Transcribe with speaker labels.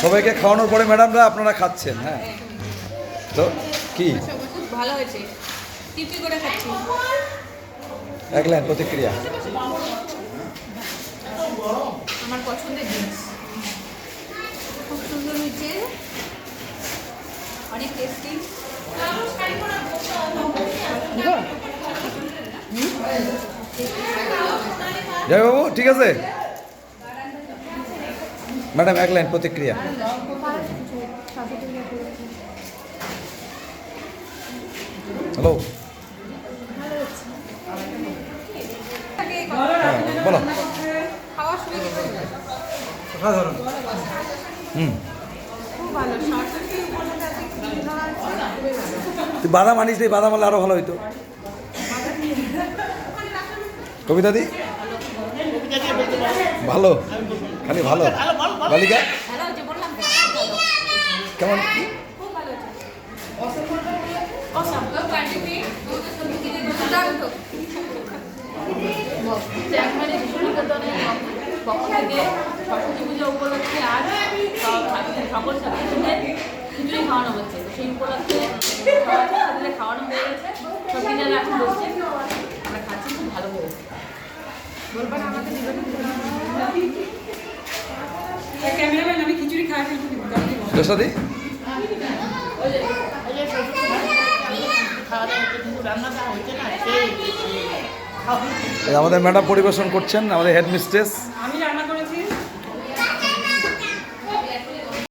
Speaker 1: সবাইকে খাওয়ানোর পরে ম্যাডামরা আপনারা খাচ্ছেন, হ্যাঁ তো কি
Speaker 2: ভালো হয়েছে, তৃপ্তি করে খাচ্ছি।
Speaker 1: এক লাইন প্রতিক্রিয়া।
Speaker 2: আমার পছন্দের জিনিস, খুব সুন্দর হয়েছে, অনেক টেস্টি।
Speaker 1: জয় বাবু, ঠিক আছে ম্যাডাম, এক লাইন প্রতিক্রিয়া। হ্যালো, বলো। তুই বাদাম আনিস রে, বাদাম আনলে আরো ভালো হইতো। কবিতা দি ভালো, খালি ভালো। বালিকা কেমন?
Speaker 2: পক্ষ থেকে সরস্বতী পুজো উপলক্ষে আজ সকল ছাত্রীদের খিচুড়ি খাওয়ানো হচ্ছে। সেই উপলক্ষে ছাত্রীদের খাওয়ানো হয়ে গেছে, সব দিনের এখন বসছে, আমরা খাচ্ছি, খুব ভালো হয়েছে। বলবেন আমাকে ক্যামেরাম্যান, আমি খিচুড়ি খাওয়াচ্ছি।
Speaker 1: আমাদের ম্যাডাম পরিবেশন করছেন, আমাদের হেড মিস্ট্রেস।